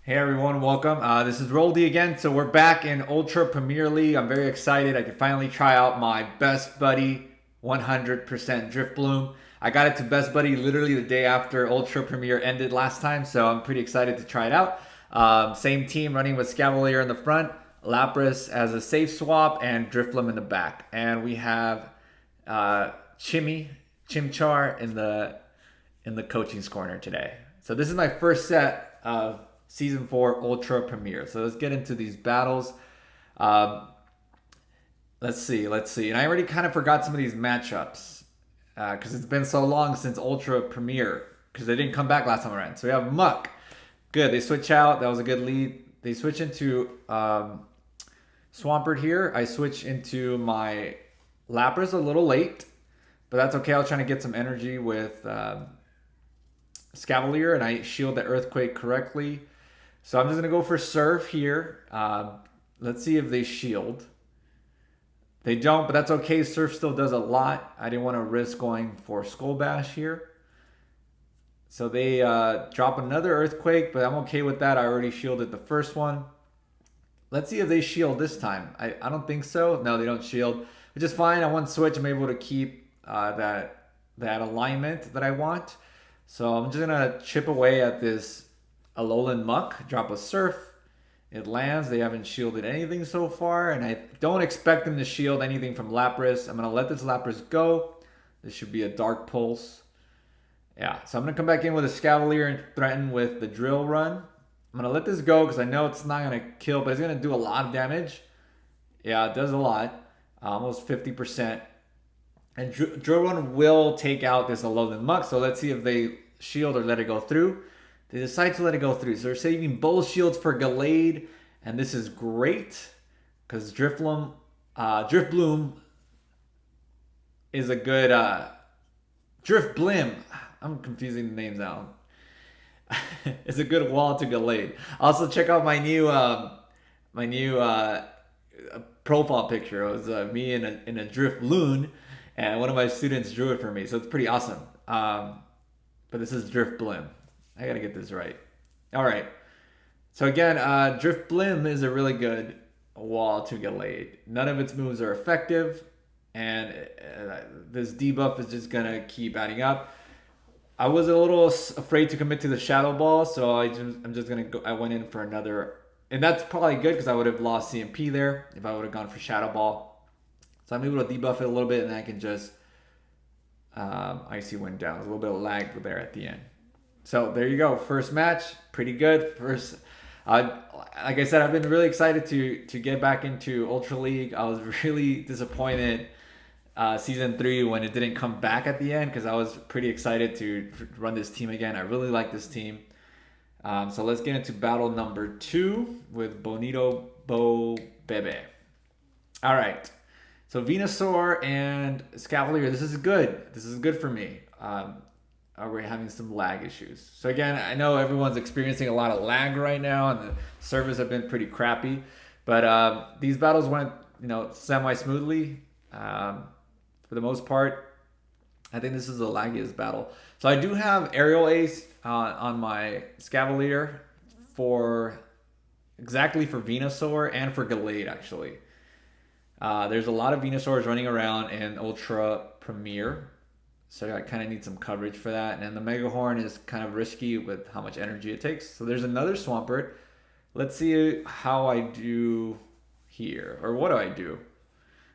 Hey everyone, welcome. This is Roldy again. So we're back in Ultra Premier League. I'm very excited. I can finally try out my Best Buddy 100% Drifblim. I got it to Best Buddy literally the day after Ultra Premier ended last time, so I'm pretty excited to try it out. Same team running with Escavalier in the front, Lapras as a safe swap, and Drifblim in the back. And we have Chimchar in the coaching's corner today. So this is my first set of Season 4 Ultra Premier. So let's get into these battles. Let's see. And I already kind of forgot some of these matchups because it's been so long since Ultra Premier because they didn't come back last time around. So we have Muck. Good. They switch out. That was a good lead. They switch into Swampert here. I switch into my Lapras a little late, but that's okay. I was trying to get some energy with Scavalier, and I shield the Earthquake correctly. So I'm just going to go for Surf here. Let's see if they shield. They don't, but that's okay. Surf still does a lot. I didn't want to risk going for Skull Bash here. So they drop another Earthquake, but I'm okay with that. I already shielded the first one. Let's see if they shield this time. I don't think so. No, they don't shield, which is fine. I want switch. I'm able to keep that alignment that I want. So I'm just going to chip away at this Alolan Muck, drop a Surf. It lands. They haven't shielded anything so far, and I don't expect them to shield anything from Lapras. I'm going to let this Lapras go. This should be a Dark Pulse. Yeah, so I'm going to come back in with a Scavalier and threaten with the Drill Run. I'm going to let this go because I know it's not going to kill, but it's going to do a lot of damage. Yeah, it does a lot. Almost 50%. And Drill Run will take out this Alolan Muck, so let's see if they shield or let it go through. They decide to let it go through. So they're saving both shields for Gallade. And this is great. Because Drifblim is a good... Drifblim. I'm confusing the names now. It's a good wall to Gallade. Also, check out my new profile picture. It was me in a Drifloon. And one of my students drew it for me. So it's pretty awesome. But this is Drifblim. I gotta get this right. All right. So again, Drifblim is a really good wall to Gallade. None of its moves are effective, and this debuff is just gonna keep adding up. I was a little afraid to commit to the Shadow Ball, so I'm just gonna go. I went in for another, and that's probably good because I would have lost CMP there if I would have gone for Shadow Ball. So I'm able to debuff it a little bit, and I can just Icy Wind down. There's a little bit of lag there at the end. So there you go. First match, pretty good. Like I said, I've been really excited to get back into Ultra League. I was really disappointed Season 3 when it didn't come back at the end because I was pretty excited to run this team again. I really like this team. So let's get into battle number 2 with Bonito Bo Bebe. All right. So Venusaur and Escavalier, this is good. This is good for me. We're having some lag issues. So again, I know everyone's experiencing a lot of lag right now, and the servers have been pretty crappy. But these battles went, semi-smoothly for the most part. I think this is the laggiest battle. So I do have Aerial Ace on my Escavalier exactly for Venusaur and for Gallade, actually. There's a lot of Venusaurs running around in Ultra Premier. So I kind of need some coverage for that. And the Mega Horn is kind of risky with how much energy it takes. So there's another Swampert. Let's see how I do here. Or what do I do?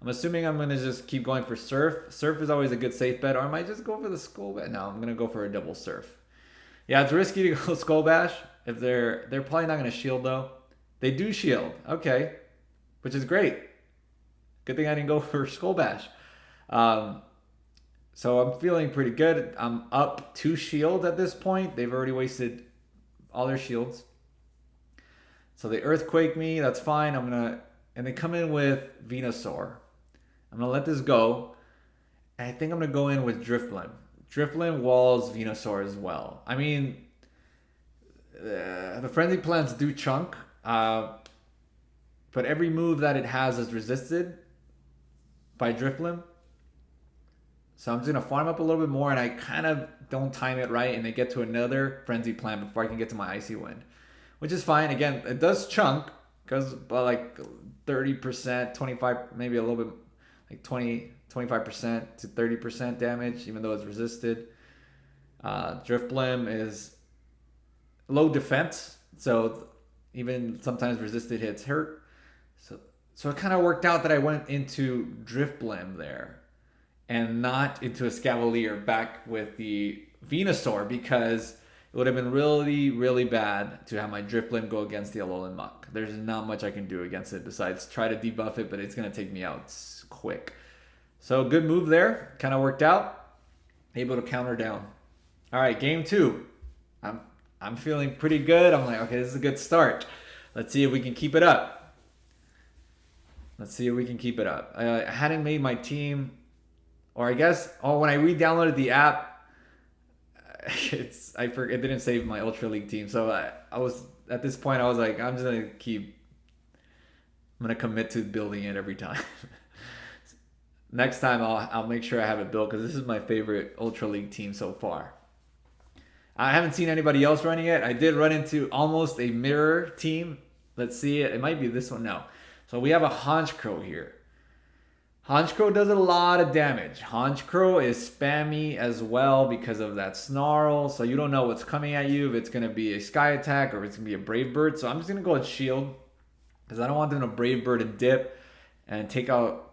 I'm assuming I'm going to just keep going for Surf. Surf is always a good safe bet. Or I might just go for the Skull Bash. No, I'm going to go for a double Surf. Yeah, it's risky to go Skull Bash. If they're probably not going to shield though. They do shield. Okay. Which is great. Good thing I didn't go for Skull Bash. So I'm feeling pretty good. I'm up 2 shields at this point. They've already wasted all their shields. So they Earthquake me. That's fine. And they come in with Venusaur. I'm going to let this go. And I think I'm going to go in with Drifblim. Drifblim walls Venusaur as well. I mean, the Frenzy Plants do chunk. But every move that it has is resisted by Drifblim. So I'm just going to farm up a little bit more, and I kind of don't time it right, and they get to another Frenzy Plant before I can get to my Icy Wind. which is fine. Again, it does chunk, goes by like 30%, 25, maybe a little bit, like 25% to 30% damage, even though it's resisted. Drifblim is low defense, so even sometimes resisted hits hurt. So it kind of worked out that I went into Drifblim there and not into Escavalier back with the Venusaur, because it would have been really, really bad to have my Drifblim go against the Alolan Muck. There's not much I can do against it besides try to debuff it, but it's going to take me out quick. So good move there. Kind of worked out. Able to counter down. All right, game 2. I'm feeling pretty good. I'm like, okay, this is a good start. Let's see if we can keep it up. I hadn't made my team, or I guess, when I re-downloaded the app, it didn't save my Ultra League team. So I was at this point, I was like, I'm gonna commit to building it every time. Next time I'll make sure I have it built, because this is my favorite Ultra League team so far. I haven't seen anybody else running it. I did run into almost a mirror team. Let's see it. It might be this one. No. So we have a Honcho here. Honcho does a lot of damage. Honcho is spammy as well because of that snarl. So you don't know what's coming at you, if it's going to be a Sky Attack or if it's going to be a Brave Bird. So I'm just going to go with Shield, because I don't want them to Brave Bird and dip and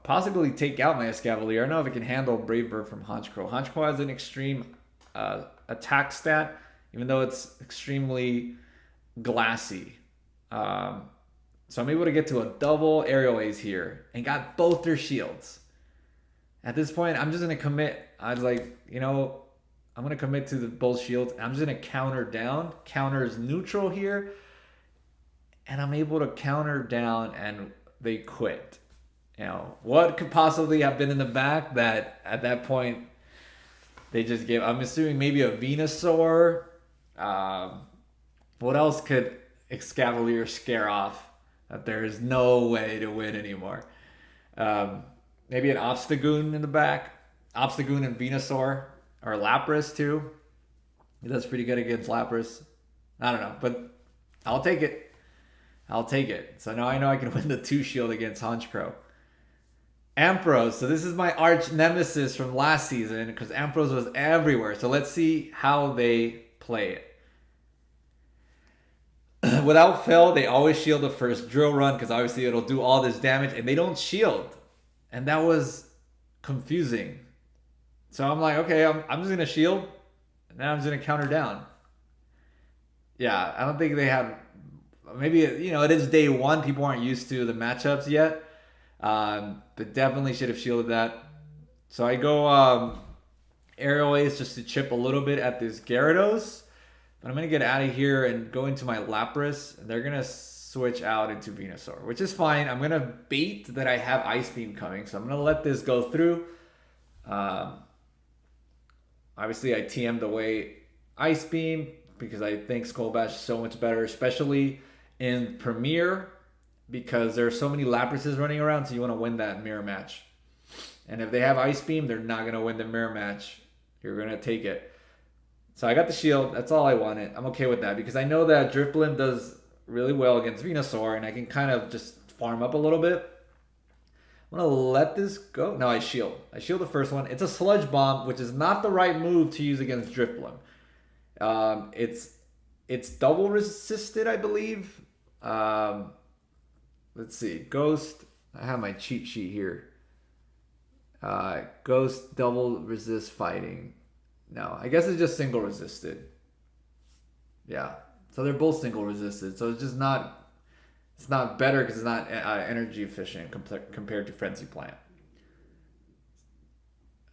possibly take out my Escavalier. I don't know if it can handle Brave Bird from Honcho. Honcho has an extreme attack stat, even though it's extremely glassy. So I'm able to get to a double Aerial Ace here and got both their shields. At this point, I'm just going to commit. I was like, I'm going to commit to both shields. I'm just going to counter down. Counter is neutral here. And I'm able to counter down, and they quit. What could possibly have been in the back that at that point they just gave? I'm assuming maybe a Venusaur. What else could Escavalier scare off that there is no way to win anymore? Maybe an Obstagoon in the back. Obstagoon and Venusaur. Or Lapras too. He does pretty good against Lapras. I don't know, but I'll take it. So now I know I can win the 2 shield against Honcho. Ampharos. So this is my arch nemesis from last season, because Ampharos was everywhere. So let's see how they play it. Without fail, they always shield the first drill run, because obviously it'll do all this damage, and they don't shield. And that was confusing. So I'm like, okay, I'm just going to shield, and then I'm just going to counter down. Yeah, I don't think they had... Maybe, it is day 1. People aren't used to the matchups yet. But definitely should have shielded that. So I go Aerial Ace just to chip a little bit at this Gyarados. But I'm going to get out of here and go into my Lapras. And they're going to switch out into Venusaur, which is fine. I'm going to bait that I have Ice Beam coming. So I'm going to let this go through. Obviously, I TM'd away Ice Beam because I think Skull Bash is so much better, especially in Premier, because there are so many Laprases running around, so you want to win that mirror match. And if they have Ice Beam, they're not going to win the mirror match. You're going to take it. So I got the shield. That's all I wanted. I'm okay with that, because I know that Drifblim does really well against Venusaur, and I can kind of just farm up a little bit. I'm going to let this go. No, I shield. I shield the first one. It's a Sludge Bomb, which is not the right move to use against Drifblim. It's double resisted, I believe. Let's see. Ghost. I have my cheat sheet here. Ghost double resist fighting. No, I guess it's just single resisted. Yeah. So they're both single resisted. So it's just not... It's not better because it's not energy efficient compared to Frenzy Plant.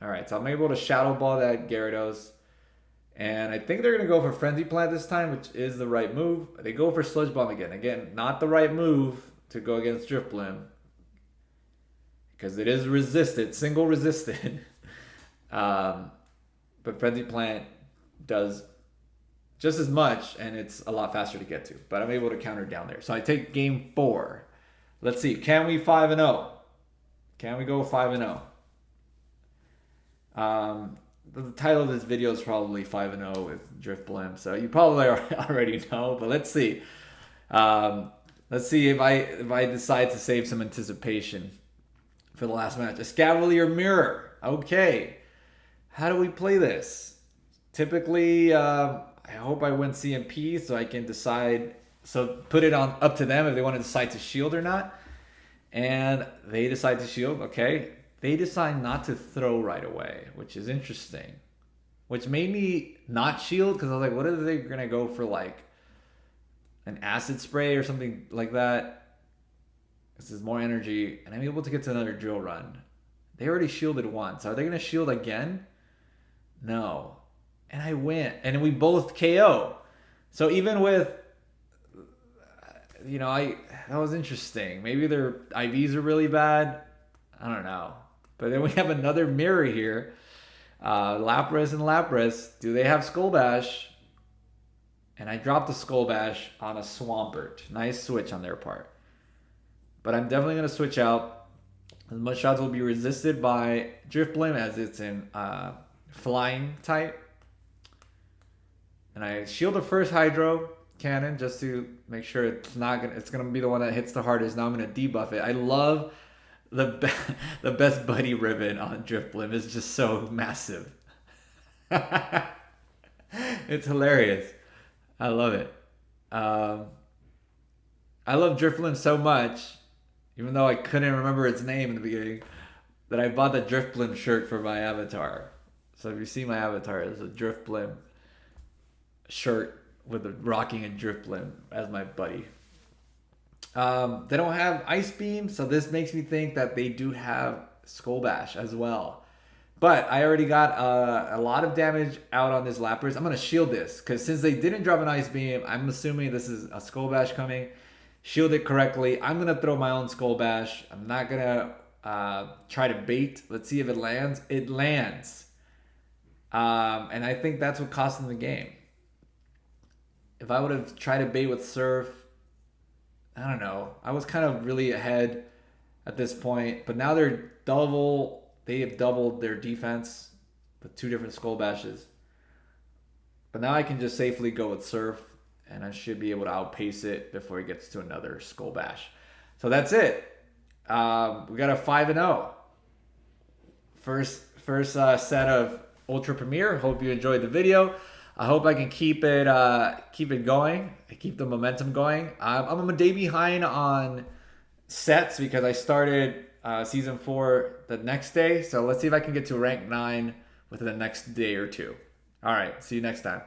Alright, so I'm able to Shadow Ball that Gyarados. And I think they're going to go for Frenzy Plant this time, which is the right move. They go for Sludge Bomb again. Again, not the right move to go against Drifblim, because it is resisted, single resisted. But Frenzy Plant does just as much, and it's a lot faster to get to. But I'm able to counter down there. So I take game 4. Let's see. Can we 5-0? Can we go 5-0? The title of this video is probably 5-0 with Drifblim. So you probably already know. But let's see. Let's see if I decide to save some anticipation for the last match. Escavalier Mirror. Okay. How do we play this? Typically, I hope I win CMP so I can decide. So put it on up to them if they want to decide to shield or not. And they decide to shield. Okay. They decide not to throw right away, which is interesting. Which made me not shield because I was like, what if they're going to go for like an acid spray or something like that? This is more energy. And I'm able to get to another drill run. They already shielded once. Are they going to shield again? No. And I win. And we both KO. So even with, that was interesting. Maybe their IVs are really bad. I don't know. But then we have another mirror here. Lapras and Lapras. Do they have Skull Bash? And I dropped the Skull Bash on a Swampert. Nice switch on their part. But I'm definitely going to switch out. As much shots will be resisted by Drifblim as it's in flying type. And I shield the first Hydro Cannon just to make sure it's gonna be the one that hits the hardest. Now I'm gonna debuff it. I love the best buddy ribbon on Drifblim. It's just so massive. It's hilarious. I love it. I love Drifblim so much, even though I couldn't remember its name in the beginning, that I bought the Drifblim shirt for my avatar. So if you see my avatar, it's a Drifblim shirt with a rocking a Drifblim as my buddy. They don't have Ice Beam, so this makes me think that they do have Skull Bash as well. But I already got a lot of damage out on this Lapras. I'm going to shield this, because since they didn't drop an Ice Beam, I'm assuming this is a Skull Bash coming. Shield it correctly. I'm going to throw my own Skull Bash. I'm not going to try to bait. Let's see if it lands. It lands. And I think that's what cost them the game. If I would have tried to bait with Surf, I don't know. I was kind of really ahead at this point. But now they have doubled their defense with 2 different Skull Bashes. But now I can just safely go with Surf, and I should be able to outpace it before it gets to another Skull Bash. So that's it. We got a 5-0. First set of Ultra Premier. Hope you enjoyed the video. I hope I can keep it going. Keep the momentum going. I'm a day behind on sets because I started season 4 the next day. So let's see if I can get to rank 9 within the next day or 2. All right. See you next time.